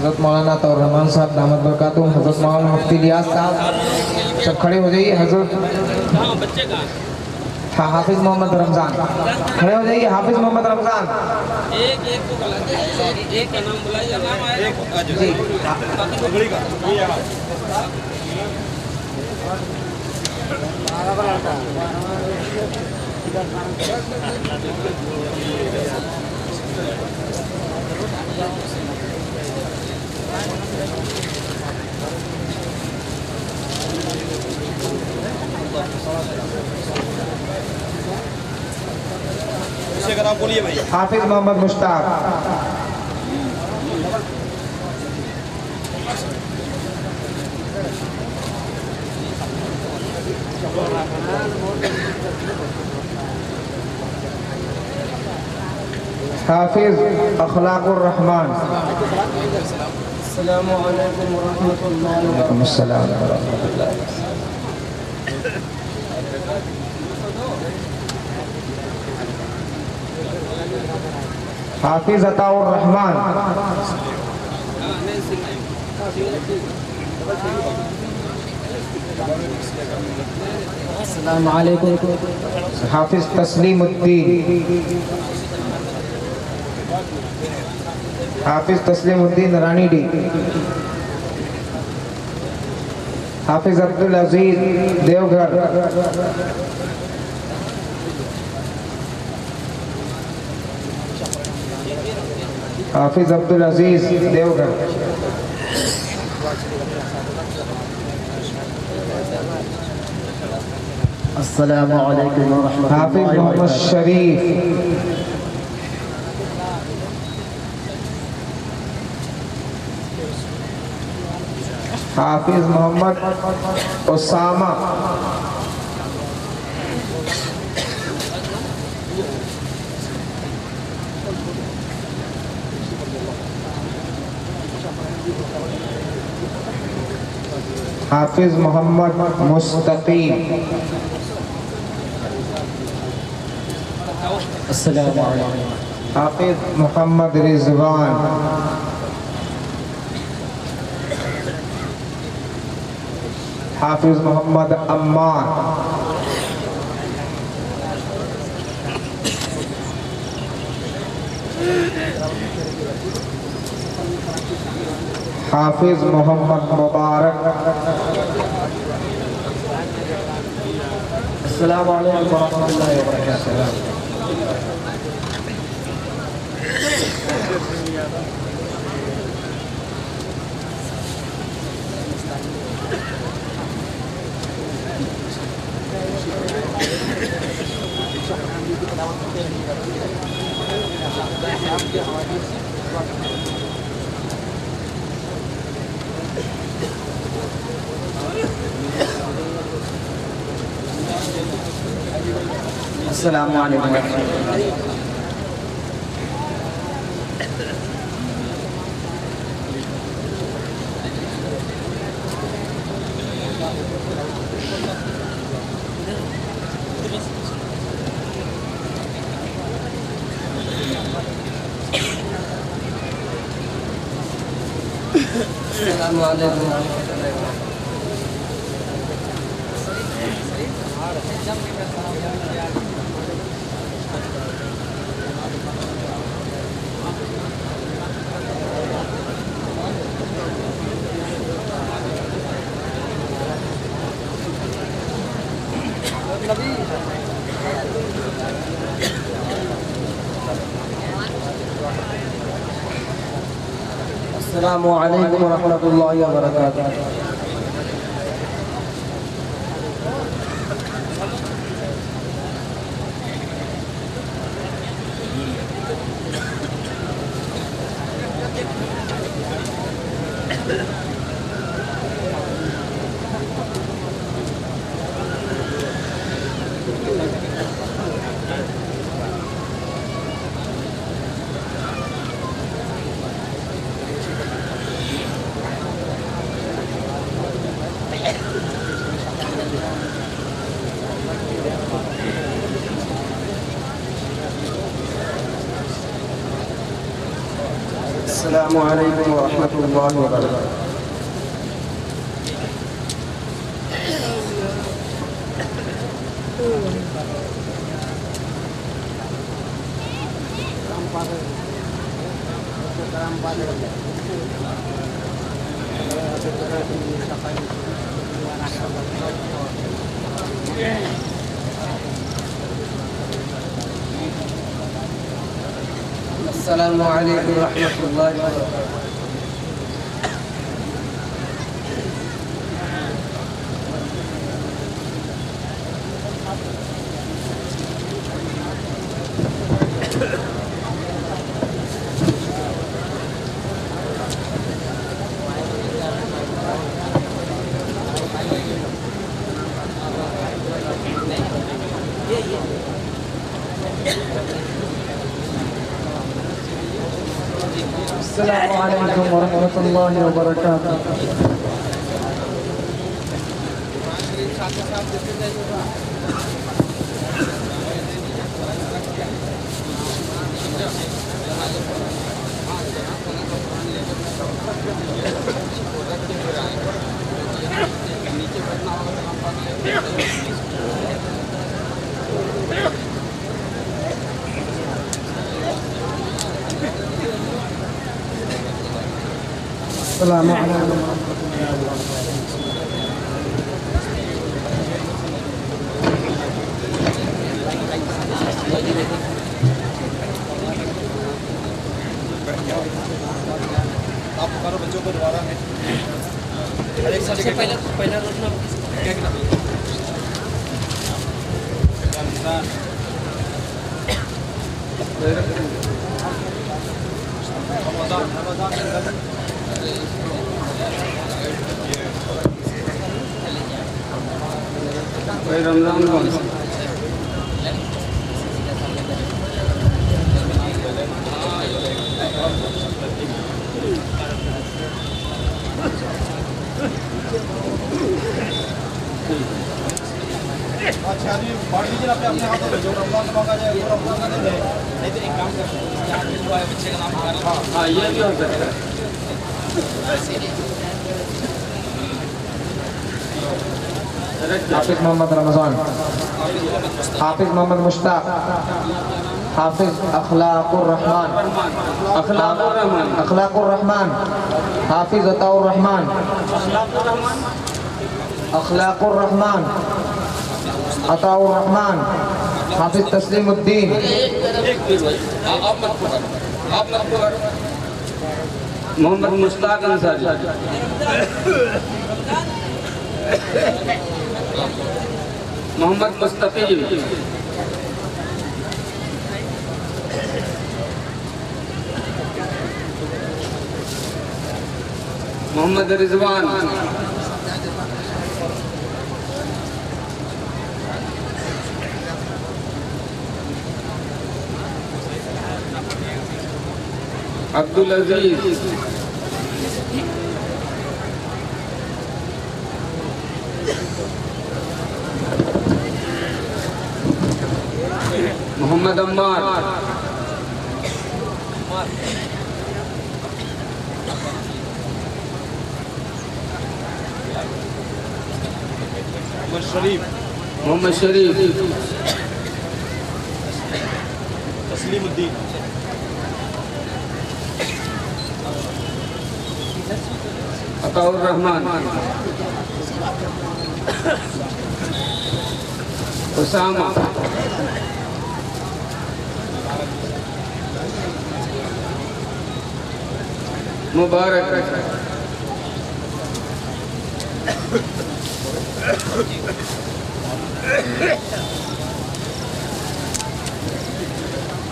हज़रत मौलाना तौर रहमान साहब दामद बरकातुहू, हज़रत मौलाना मुफ्ती इलियास साहब सब खड़े हो जाइए। हज़रत हाँ हाफिज़ मोहम्मद रमज़ान खड़े हो जाइए। हाफिज़ मोहम्मद रमज़ान एक का नाम बुलाइए, नाम आएगा जी। आप बोलिए भाई। हाफिज मोहम्मद मुश्ताक, हाफिज अखलाकुर रहमान। अस्सलामु अलैकुम व रहमतुल्लाहि व बरकातुहू। हाफिज अताउर रहमान, अस्सलामु अलैकुम। हाफिज तस्लीमुद्दीन, हाफिज तस्लीमुद्दीन रानीडी। हाफिज अब्दुल अजीज देवघर, हाफिज अब्दुल अजीज देवघर। अस्सलामु अलैकुम व रहमतुल्लाहि व हाफिज मोहम्मद शरीफ, हाफिज मोहम्मद उसामा, हाफिज मोहम्मद मुस्तकीम। अस्सलामु अलैकुम। हाफिज मोहम्मद रिजवान, हाफिज मोहम्मद अम्मार, हाफिज मोहम्मद मुबारक। अस्सलामु अलैकुम व रहमतुल्लाहि व बरकातुहू। अस्सलामु अलैकुम। अस्सलामु अलैकुम व रहमतुल्लाहि व बरकातुहू। अस्सलामु अलैकुम व रहमतुल्लाहि व बरकातुहू। अस्सलामु अलैकुम व रहमतुल्लाहि व बरकातुहू। अस्सलामु अलैकुम व रहमतुल्लाहि व बरकातुहू। अस्सलामु अलैकुम। आप करो बच्चों को दोबारा में सबसे पहला रोजना क्या किया रमजान कौन सा? अच्छा अभी बांट दीजिए अपने अपने हाथों में जो रमजान मांगा जाए वो रमजान का दे नहीं तो एक काम करते हैं यहाँ पे जो है बच्चे का नाम हाँ ये भी हो सकता है। हाफिज मोहम्मद रमजान, हाफिज मोहम्मद मुश्ताक, हाफिज अखलाकुर रहमान, अखलाकुर रहमान, हाफिज अताउर रहमान, अखलाकुर रहमान, अताउर रहमान, हाफिज तस्लीमुद्दीन, मोहम्मद मुश्ताक अंसारी, मोहम्मद मुस्तकीम, मोहम्मद रिजवान, अब्दुल अजीज, मोहम्मद अम्मार, मोहम्मद शरीफ, तस्लीमुद्दीन अताउर रहमान, उसामा, मुबारक,